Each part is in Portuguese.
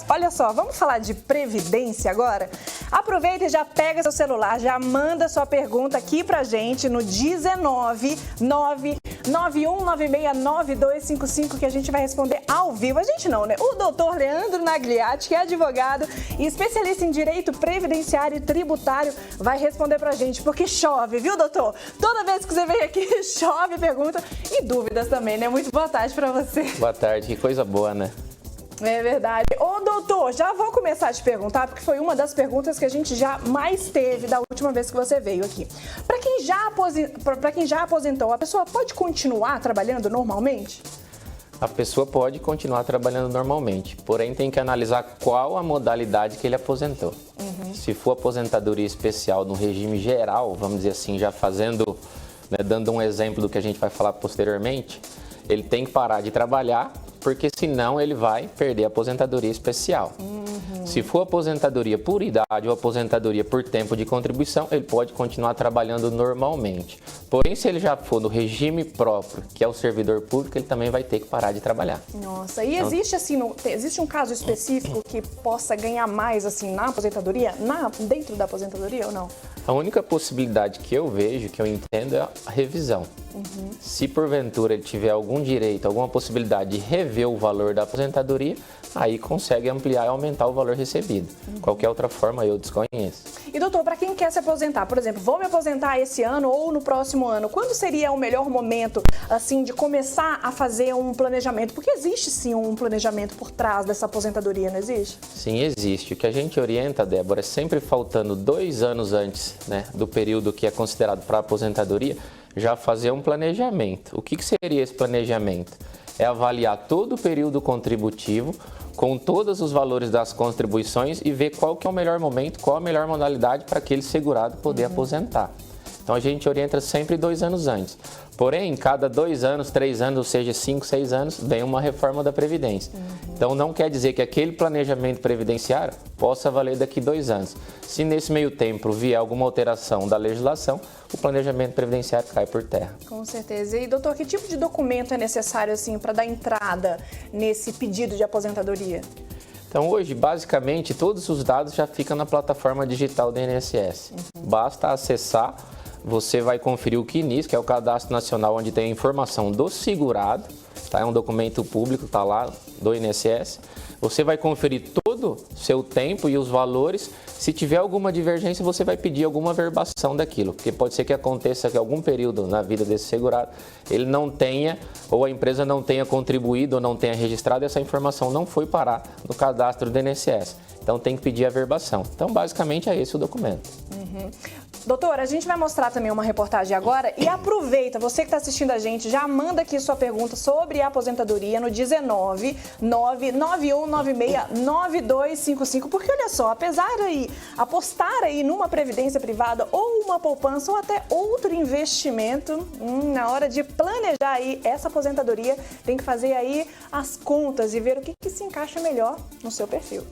Olha só, vamos falar de previdência agora? Aproveita e já pega seu celular, já manda sua pergunta aqui pra gente no 19991969255 que a gente vai responder ao vivo. A gente não, né? O doutor Leandro Nagliatti, que é advogado e especialista em direito previdenciário e tributário, vai responder pra gente, porque chove, viu, doutor? Toda vez que você vem aqui, chove pergunta e dúvidas também, né? Muito boa tarde pra você. Boa tarde, que coisa boa, né? É verdade. Ô, doutor, já vou começar a te perguntar, porque foi uma das perguntas que a gente já mais teve da última vez que você veio aqui. Para quem já aposentou, a pessoa pode continuar trabalhando normalmente? A pessoa pode continuar trabalhando normalmente, porém tem que analisar qual a modalidade que ele aposentou. Se for aposentadoria especial no regime geral, vamos dizer assim, já fazendo, né, dando um exemplo do que a gente vai falar posteriormente, ele tem que parar de trabalhar, porque senão ele vai perder a aposentadoria especial. Se for aposentadoria por idade ou aposentadoria por tempo de contribuição, ele pode continuar trabalhando normalmente. Porém, se ele já for no regime próprio, que é o servidor público, ele também vai ter que parar de trabalhar. Nossa, e existe assim, existe um caso específico que possa ganhar mais assim na aposentadoria, dentro da aposentadoria ou não? A única possibilidade que eu vejo, que eu entendo, é a revisão. Se porventura ele tiver algum direito, alguma possibilidade de rever o valor da aposentadoria, aí consegue ampliar e aumentar o valor recebido. Qualquer outra forma eu desconheço. E doutor, para quem quer se aposentar, por exemplo, vou me aposentar esse ano ou no próximo ano, quando seria o melhor momento assim de começar a fazer um planejamento? Porque existe sim um planejamento por trás dessa aposentadoria, não existe? Sim, existe. O que a gente orienta, Débora, é sempre faltando 2 anos antes, né, do período que é considerado para aposentadoria, já fazer um planejamento. O que seria esse planejamento? É avaliar todo o período contributivo com todos os valores das contribuições e ver qual que é o melhor momento, qual a melhor modalidade para aquele segurado poder aposentar. Então a gente orienta sempre 2 anos antes. Porém, cada 2 anos, 3 anos, ou seja, 5, 6 anos, vem uma reforma da Previdência. Então não quer dizer que aquele planejamento previdenciário possa valer daqui 2 anos. Se nesse meio tempo vier alguma alteração da legislação, o planejamento previdenciário cai por terra. Com certeza. E doutor, que tipo de documento é necessário assim para dar entrada nesse pedido de aposentadoria? Então hoje, basicamente, todos os dados já ficam na plataforma digital do INSS. Basta acessar. Você vai conferir o CNIS, que é o Cadastro Nacional, onde tem a informação do segurado, tá? É um documento público, está lá, do INSS. Você vai conferir todo o seu tempo e os valores. Se tiver alguma divergência, você vai pedir alguma verbação daquilo, porque pode ser que aconteça que algum período na vida desse segurado ele não tenha, ou a empresa não tenha contribuído ou não tenha registrado, essa informação não foi parar no cadastro do INSS. Então tem que pedir a verbação. Então basicamente é esse o documento. Doutora, a gente vai mostrar também uma reportagem agora e aproveita, você que está assistindo a gente, já manda aqui sua pergunta sobre a aposentadoria no 19991969255, porque olha só, apesar de apostar aí numa previdência privada ou uma poupança ou até outro investimento, na hora de planejar aí essa aposentadoria, tem que fazer aí as contas e ver o que se encaixa melhor no seu perfil.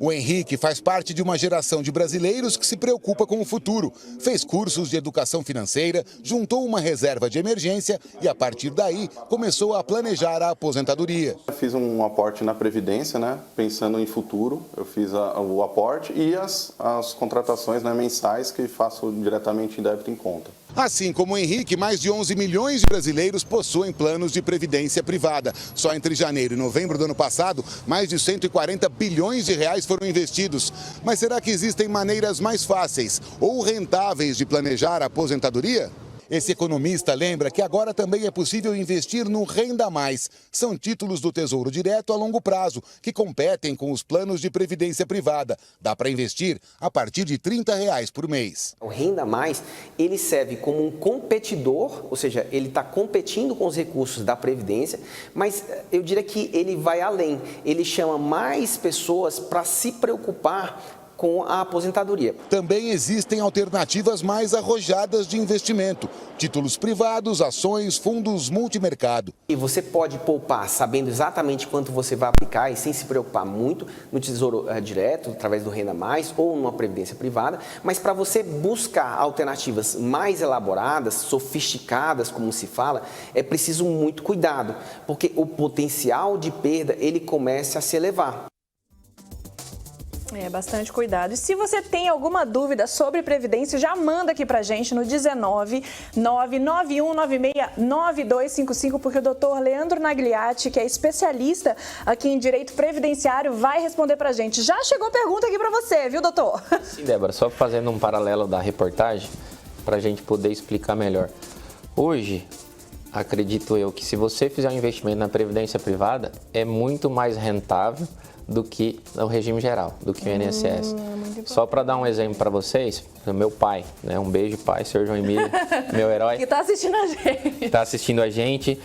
O Henrique faz parte de uma geração de brasileiros que se preocupa com o futuro. Fez cursos de educação financeira, juntou uma reserva de emergência e, a partir daí, começou a planejar a aposentadoria. Eu fiz um aporte na Previdência, né, pensando em futuro. Eu fiz o aporte e as contratações, né, mensais que faço diretamente em débito em conta. Assim como o Henrique, mais de 11 milhões de brasileiros possuem planos de previdência privada. Só entre janeiro e novembro do ano passado, mais de 140 bilhões de reais foram investidos. Mas será que existem maneiras mais fáceis ou rentáveis de planejar a aposentadoria? Esse economista lembra que agora também é possível investir no Renda Mais. São títulos do Tesouro Direto a longo prazo, que competem com os planos de previdência privada. Dá para investir a partir de R$ 30 por mês. O Renda Mais, ele serve como um competidor, ou seja, ele está competindo com os recursos da Previdência, mas eu diria que ele vai além. Ele chama mais pessoas para se preocupar com a aposentadoria. Também existem alternativas mais arrojadas de investimento: títulos privados, ações, fundos multimercado. E você pode poupar sabendo exatamente quanto você vai aplicar e sem se preocupar muito no Tesouro Direto, através do Renda Mais ou numa previdência privada, mas para você buscar alternativas mais elaboradas, sofisticadas, como se fala, é preciso muito cuidado, porque o potencial de perda ele começa a se elevar. Bastante cuidado. E se você tem alguma dúvida sobre Previdência, já manda aqui pra gente no 19 99196 9255, porque o doutor Leandro Nagliatti, que é especialista aqui em Direito Previdenciário, vai responder pra gente. Já chegou pergunta aqui pra você, viu, doutor? Sim, Débora, só fazendo um paralelo da reportagem, pra gente poder explicar melhor. Hoje, acredito eu que se você fizer um investimento na Previdência Privada, é muito mais rentável do que o regime geral, do que o INSS. Só para dar um exemplo para vocês, meu pai, né? Um beijo, pai, senhor João Emílio, meu herói. Que está assistindo a gente. Está assistindo a gente.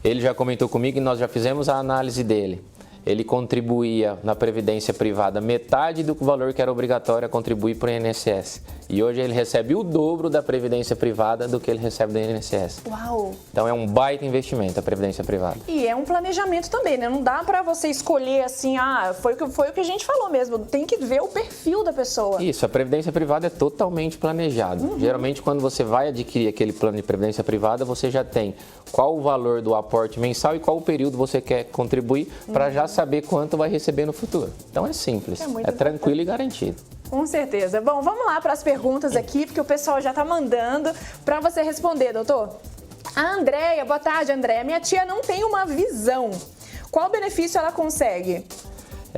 Ele já comentou comigo e nós já fizemos a análise dele. Ele contribuía na Previdência Privada metade do valor que era obrigatório a contribuir para o INSS. E hoje ele recebe o dobro da Previdência Privada do que ele recebe do INSS. Uau! Então é um baita investimento a Previdência Privada. E é um planejamento também, né? Não dá para você escolher assim, foi o que a gente falou mesmo. Tem que ver o perfil da pessoa. Isso, a Previdência Privada é totalmente planejada. Geralmente quando você vai adquirir aquele plano de Previdência Privada, você já tem qual o valor do aporte mensal e qual o período você quer contribuir para já saber quanto vai receber no futuro. Então é simples, é tranquilo e garantido. Com certeza. Bom, vamos lá para as perguntas aqui, porque o pessoal já está mandando para você responder, doutor. A Andréia, boa tarde, Andréia. Minha tia não tem uma visão. Qual benefício ela consegue?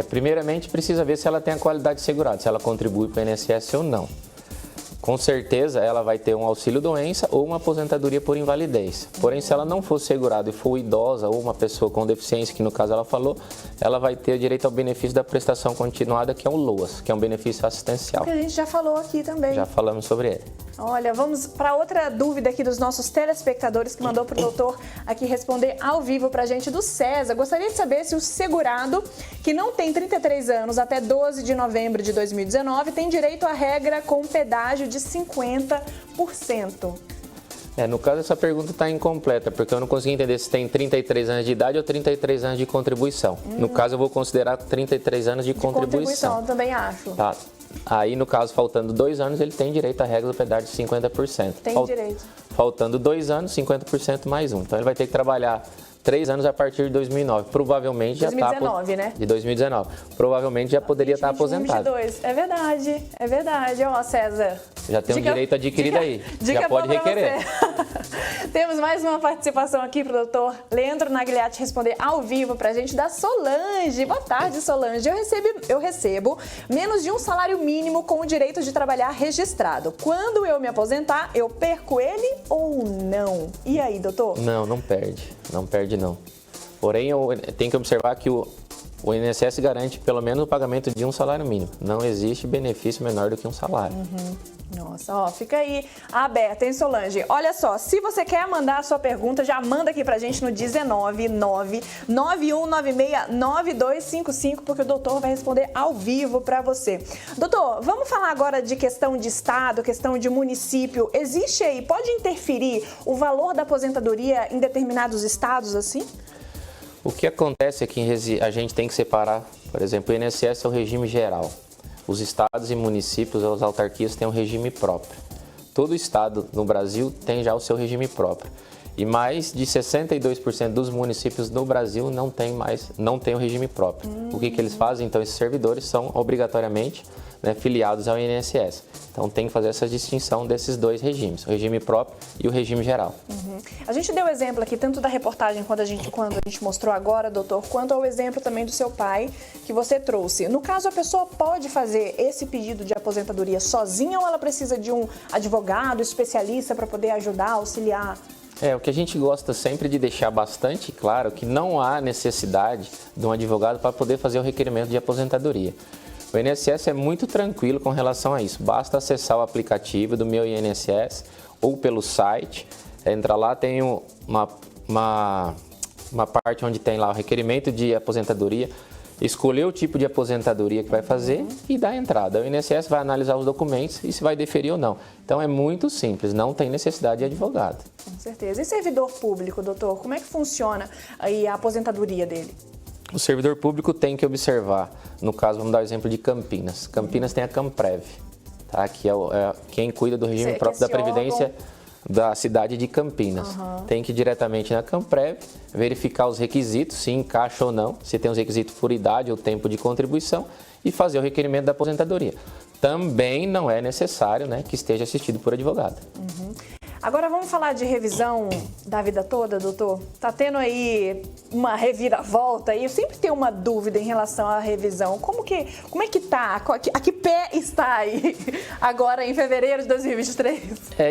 Primeiramente, precisa ver se ela tem a qualidade segurada, se ela contribui para o INSS ou não. Com certeza, ela vai ter um auxílio-doença ou uma aposentadoria por invalidez. Porém, se ela não for segurada e for idosa ou uma pessoa com deficiência, que no caso ela falou, ela vai ter direito ao benefício da prestação continuada, que é o LOAS, que é um benefício assistencial. Que a gente já falou aqui também. Já falamos sobre ele. Olha, vamos para outra dúvida aqui dos nossos telespectadores que mandou para o doutor aqui responder ao vivo para a gente, do César. Gostaria de saber se o segurado que não tem 33 anos até 12 de novembro de 2019 tem direito à regra com pedágio de 50%. No caso, essa pergunta está incompleta, porque eu não consegui entender se tem 33 anos de idade ou 33 anos de contribuição. No caso, eu vou considerar 33 anos de contribuição. Eu também acho. Tá. Aí, no caso, faltando 2 anos, ele tem direito à regra do pedágio de 50%. Tem direito. Faltando 2 anos, 50% mais 1. Então, ele vai ter que trabalhar 3 anos a partir de 2009. Provavelmente já está... 2019, né? De 2019. Provavelmente já poderia estar aposentado. 2022. É verdade. Ó, César. Já tem um direito adquirido aí. Já pode requerer. Temos mais uma participação aqui para o doutor Leandro Nagliatti responder ao vivo para a gente, da Solange. Boa tarde, Solange. Eu recebo menos de um salário mínimo com o direito de trabalhar registrado. Quando eu me aposentar, eu perco ele ou não? E aí, doutor? Não perde. Não perde, não. Porém, tem que observar que o INSS garante pelo menos o pagamento de um salário mínimo. Não existe benefício menor do que um salário. Nossa, fica aí aberta, hein, Solange? Olha só, se você quer mandar a sua pergunta, já manda aqui pra gente no 19991969255, porque o doutor vai responder ao vivo pra você. Doutor, vamos falar agora de questão de estado, questão de município. Existe aí, pode interferir o valor da aposentadoria em determinados estados assim? O que acontece é que a gente tem que separar, por exemplo, o INSS é o regime geral. Os estados e municípios, as autarquias, têm um regime próprio. Todo estado no Brasil tem já o seu regime próprio. E mais de 62% dos municípios no Brasil não tem o regime próprio. O que eles fazem? Então, esses servidores são obrigatoriamente filiados ao INSS. Então, tem que fazer essa distinção desses dois regimes, o regime próprio e o regime geral. A gente deu exemplo aqui, tanto da reportagem quando a gente mostrou agora, doutor, quanto ao exemplo também do seu pai, que você trouxe. No caso, a pessoa pode fazer esse pedido de aposentadoria sozinha ou ela precisa de um advogado especialista para poder ajudar, auxiliar? O que a gente gosta sempre de deixar bastante claro que não há necessidade de um advogado para poder fazer o requerimento de aposentadoria. O INSS é muito tranquilo com relação a isso. Basta acessar o aplicativo do Meu INSS ou pelo site. Entra lá, tem uma parte onde tem lá o requerimento de aposentadoria. escolher o tipo de aposentadoria que vai fazer e dar a entrada. O INSS vai analisar os documentos e se vai deferir ou não. Então é muito simples, não tem necessidade de advogado. Com certeza. E servidor público, doutor, como é que funciona aí a aposentadoria dele? O servidor público tem que observar, no caso, vamos dar o exemplo de Campinas. Campinas tem a Camprev, tá? Que é quem cuida do regime próprio da Previdência da cidade de Campinas. Tem que ir diretamente na Camprev, verificar os requisitos, se encaixa ou não, se tem os requisitos por idade ou tempo de contribuição e fazer o requerimento da aposentadoria. Também não é necessário, né, que esteja assistido por advogado. Agora vamos falar de revisão da vida toda, doutor? Tá tendo aí uma reviravolta aí? Eu sempre tenho uma dúvida em relação à revisão. Como é que tá? A que pé está aí agora em fevereiro de 2023?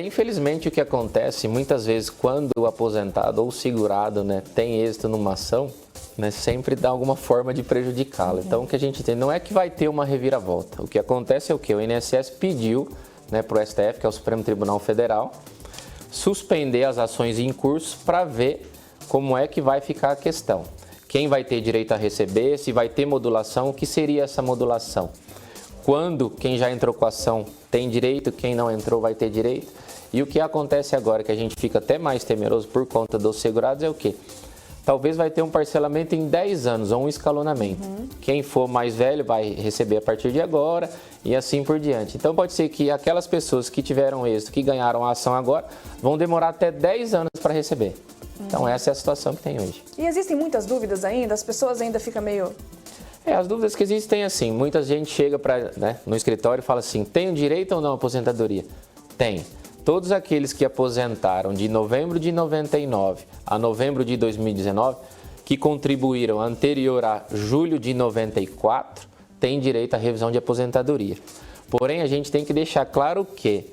Infelizmente o que acontece, muitas vezes quando o aposentado ou o segurado, né, tem êxito numa ação, né, sempre dá alguma forma de prejudicá-lo. Então o que a gente tem não é que vai ter uma reviravolta. O que acontece é o quê? O INSS pediu, né, para o STF, que é o Supremo Tribunal Federal, suspender as ações em curso para ver como é que vai ficar a questão. Quem vai ter direito a receber, se vai ter modulação, o que seria essa modulação? Quando quem já entrou com a ação tem direito, quem não entrou vai ter direito. E o que acontece agora, que a gente fica até mais temeroso por conta dos segurados, é o quê? Talvez vai ter um parcelamento em 10 anos, ou um escalonamento. Quem for mais velho vai receber a partir de agora e assim por diante. Então pode ser que aquelas pessoas que tiveram êxito, que ganharam a ação agora, vão demorar até 10 anos para receber. Então essa é a situação que tem hoje. E existem muitas dúvidas ainda? As pessoas ainda ficam meio... As dúvidas que existem assim, muita gente chega no escritório e fala assim, tenho direito ou não à aposentadoria? Tem. Todos aqueles que aposentaram de novembro de 99 a novembro de 2019, que contribuíram anterior a julho de 94, têm direito à revisão de aposentadoria. Porém, a gente tem que deixar claro que,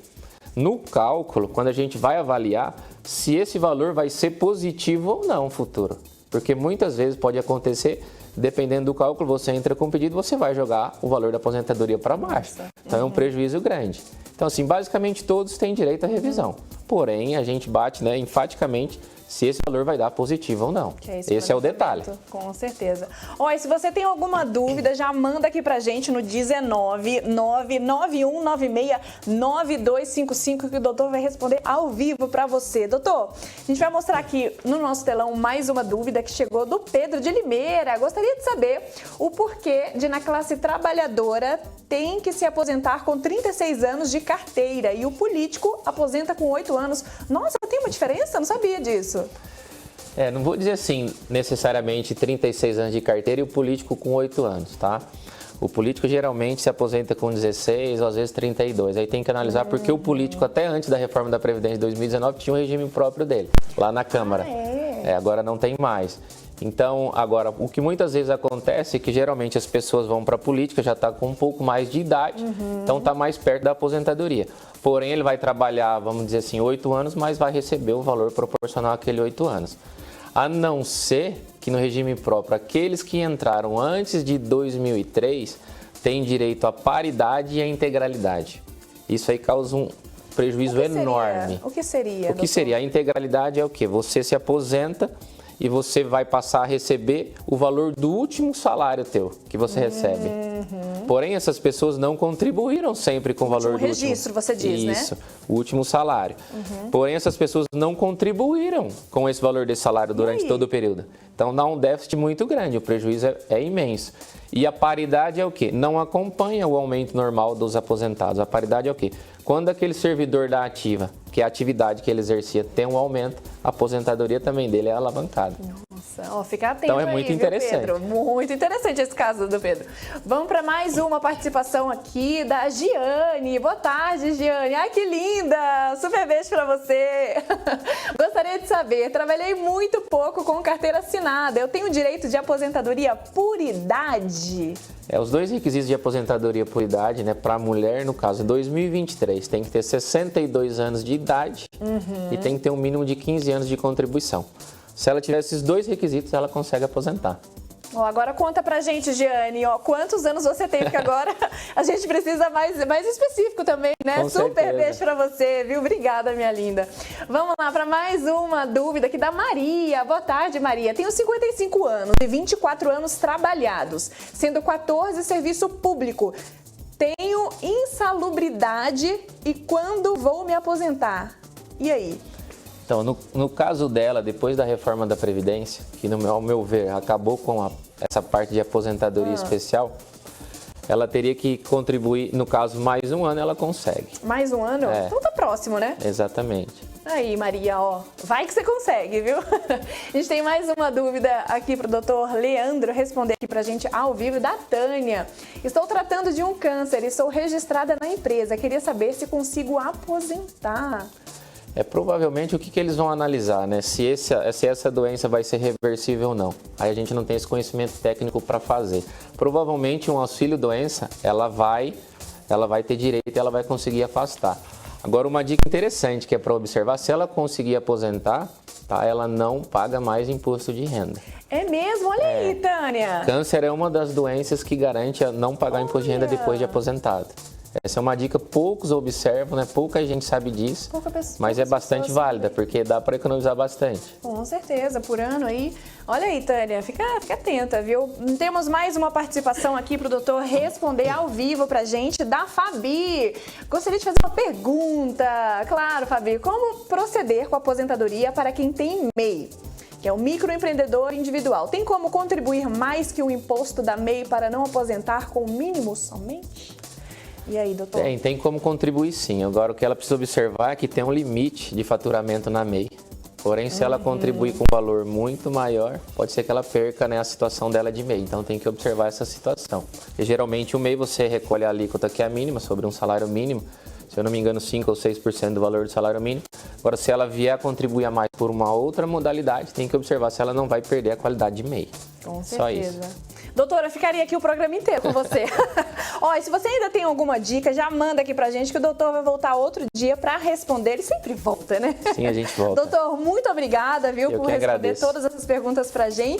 no cálculo, quando a gente vai avaliar, se esse valor vai ser positivo ou não no futuro. Porque muitas vezes pode acontecer, dependendo do cálculo, você entra com o pedido, você vai jogar o valor da aposentadoria para baixo. Então é um prejuízo grande. Então, assim, basicamente todos têm direito à revisão. Porém, a gente bate, né, enfaticamente se esse valor vai dar positivo ou não. Esse é o detalhe. Com certeza. E se você tem alguma dúvida, já manda aqui pra gente no 19991969255 que o doutor vai responder ao vivo pra você. Doutor, a gente vai mostrar aqui no nosso telão mais uma dúvida que chegou do Pedro de Limeira. Gostaria de saber o porquê de, na classe trabalhadora, tem que se aposentar com 36 anos de carteira e o político aposenta com 8 anos. Nossa, tem uma diferença? Eu não sabia disso. Não vou dizer assim, necessariamente 36 anos de carteira e o político com 8 anos, tá? O político geralmente se aposenta com 16 ou às vezes 32. Aí tem que analisar porque o político, até antes da reforma da Previdência de 2019, tinha um regime próprio dele, lá na Câmara. Agora não tem mais. Então, agora, o que muitas vezes acontece é que geralmente as pessoas vão para a política, já está com um pouco mais de idade, então está mais perto da aposentadoria. Porém, ele vai trabalhar, vamos dizer assim, 8 anos, mas vai receber o valor proporcional àquele 8 anos. A não ser que no regime próprio, aqueles que entraram antes de 2003 têm direito à paridade e à integralidade. Isso aí causa um prejuízo enorme. O que seria? O que seria? A integralidade é o quê? Você se aposenta e você vai passar a receber o valor do último salário teu que você recebe. Porém, essas pessoas não contribuíram sempre com o valor do registro, você diz, né? Isso, o último salário. Porém, essas pessoas não contribuíram com esse valor desse salário durante todo o período. Então, dá um déficit muito grande, o prejuízo é imenso. E a paridade é o quê? Não acompanha o aumento normal dos aposentados. A paridade é o quê? Quando aquele servidor da ativa, que é a atividade que ele exercia, tem um aumento, a aposentadoria também dele é alavancada. Nossa, fica atento. Então é muito interessante. Pedro? Muito interessante esse caso do Pedro. Vamos para mais uma participação aqui da Giane. Boa tarde, Giane. Ai, que linda! Super beijo para você. Gostaria de saber, trabalhei muito pouco com carteira assinada. Eu tenho direito de aposentadoria por idade? Os dois requisitos de aposentadoria por idade, né, para a mulher, no caso, 2023, tem que ter 62 anos de idade e tem que ter um mínimo de 15 anos de contribuição. Se ela tiver esses dois requisitos, ela consegue aposentar. Ó, agora conta pra gente, Giane, ó, quantos anos você tem, porque agora a gente precisa mais específico também, né? Com Super certeza. beijo pra você, viu? Obrigada, minha linda. Vamos lá para mais uma dúvida aqui da Maria. Boa tarde, Maria. Tenho 55 anos e 24 anos trabalhados, sendo 14 serviço público. Tenho insalubridade e quando vou me aposentar? E aí? Então, no caso dela, depois da reforma da Previdência, que ao meu ver acabou com essa parte de aposentadoria especial, ela teria que contribuir, no caso, mais um ano ela consegue. Mais um ano? É. Então tá próximo, né? Exatamente. Aí, Maria, ó, vai que você consegue, viu? A gente tem mais uma dúvida aqui pro doutor Leandro responder aqui pra gente ao vivo, da Tânia. Estou tratando de um câncer e sou registrada na empresa. Queria saber se consigo aposentar. Provavelmente o que eles vão analisar, né? Se essa doença vai ser reversível ou não. Aí a gente não tem esse conhecimento técnico para fazer. Provavelmente um auxílio doença, ela vai ter direito e ela vai conseguir afastar. Agora, uma dica interessante que é para observar, se ela conseguir aposentar, tá? Ela não paga mais imposto de renda. É mesmo? Olha aí, Tânia. Câncer é uma das doenças que garante a não pagar imposto de renda depois de aposentado. Essa é uma dica, poucos observam, né? Pouca gente sabe disso, mas é bastante válida, porque dá para economizar bastante. Com certeza, por ano aí. Olha aí, Tânia, fica atenta, viu? Temos mais uma participação aqui para o doutor responder ao vivo pra gente, da Fabi. Gostaria de fazer uma pergunta. Claro, Fabi, como proceder com a aposentadoria para quem tem MEI? Que é o microempreendedor individual. Tem como contribuir mais que o imposto da MEI para não aposentar com o mínimo somente? E aí, doutor? Tem como contribuir sim. Agora, o que ela precisa observar é que tem um limite de faturamento na MEI. Porém, se ela contribuir com um valor muito maior, pode ser que ela perca, né, a situação dela de MEI. Então, tem que observar essa situação. E, geralmente, o MEI você recolhe a alíquota que é a mínima, sobre um salário mínimo. Se eu não me engano, 5 ou 6% do valor do salário mínimo. Agora, se ela vier a contribuir a mais por uma outra modalidade, tem que observar se ela não vai perder a qualidade de MEI. Com certeza. Só isso. Doutora, ficaria aqui o programa inteiro com você. Ó, e se você ainda tem alguma dica, já manda aqui pra gente que o doutor vai voltar outro dia pra responder. Ele sempre volta, né? Sim, a gente volta. Doutor, muito obrigada, viu, Eu por que responder agradeço. todas essas perguntas pra gente.